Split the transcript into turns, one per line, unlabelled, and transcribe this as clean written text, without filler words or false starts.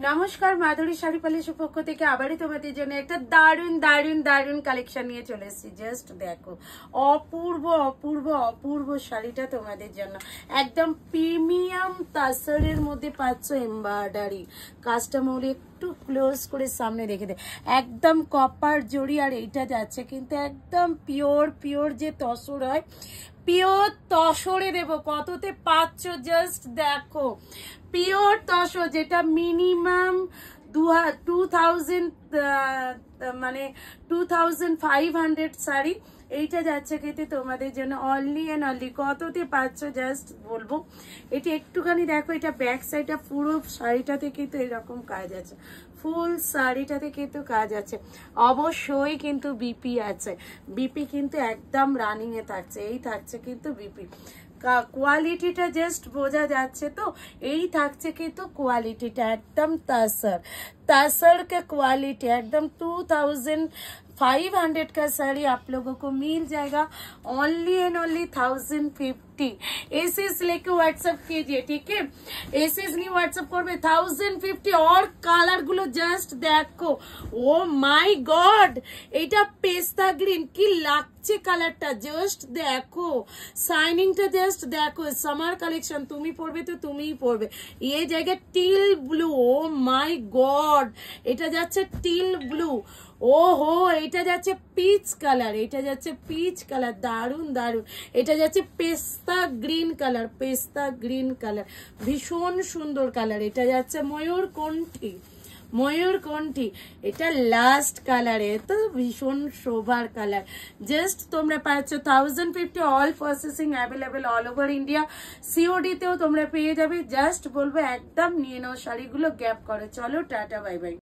নমস্কার, মাধুরী শাড়ি প্যালেসের পক্ষ থেকে আবারই তোমাদের জন্য একটা দারুণ দারুণ দারুণ কালেকশন নিয়ে চলে এসেছি। জাস্ট দেখো, অপূর্ব অপূর্ব অপূর্ব শাড়িটা তোমাদের জন্য একদম প্রিমিয়াম তাসরের মধ্যে পাচ্ছ এমব্রয়ডারি কাস্টমার। একটু ক্লোজ করে সামনে রেখে দে, একদম কপার জড়ি। আর এইটা যাচ্ছে কিন্তু একদম পিওর পিওর যে তসর হয়, পিওর তসরে দেবো। কততে পাচ্ছ জাস্ট দেখো, পিওর তসর, যেটা মিনিমাম 2000 মানে 2500 শাড়ি। এইটা যাচ্ছে কিন্তু তোমাদের জন্য অনলি অ্যান্ড অনলি কততে পাচ্ছ জাস্ট বলবো। এটা একটুখানি দেখো, এটা ব্যাক সাইডটা পুরো শাড়িটাতে কিন্তু এরকম কাজ আছে, ফুল শাড়িটাতে কিন্তু কাজ আছে। অবশ্যই কিন্তু বিপি আছে, বিপি কিন্তু একদম রানিং এ থাকছে। এই থাকছে কিন্তু বিপি, কোয়ালিটিটা জাস্ট বোঝা যাচ্ছে। তো এই থাকছে কিন্তু কোয়ালিটিটা একদম तासर का क्वालिटी एकदम 2500 का साड़ी आप लोगों को मिल जाएगा ओनली एंड ओनली 1050। एसेस लेके व्हाट्सएप कीजिए, ठीक है। एसेस नहीं व्हाट्सएप করবে 1050। और কালার গুলো জাস্ট দেখো, ও মাই গড, এটা পেস্তা গ্রিন কি লাগছে কালারটা, জাস্ট দেখো শাইনিংটা, জাস্ট দেখো। সামার কালেকশন তুমি পরবে তো তুমিই পরবে। এই জায়গায় টিল ব্লু, ও মাই গড, এটা যাচ্ছে টিল ব্লু। ওহো, এটা যাচ্ছে পিচ কালার, এটা যাচ্ছে পিচ কালার, দারুন দারুন। এটা যাচ্ছে পেস্তা গ্রিন কালার, পেস্তা গ্রিন কালার, ভীষণ সুন্দর কালার। এটা যাচ্ছে ময়ূরকণ্ঠী, ময়ূরকণ্ঠী, এটা লাস্ট কালারে, তো ভীষণ শোভার কালার। জাস্ট তোমরা পাচ্ছ 1050। All processing available all over India. COD তেও তোমরা পেয়ে যাবে। জাস্ট বলবো একদম নিয়ে নাও শাড়িগুলো, গ্যাপ করে। চলো টাটা, বাই বাই।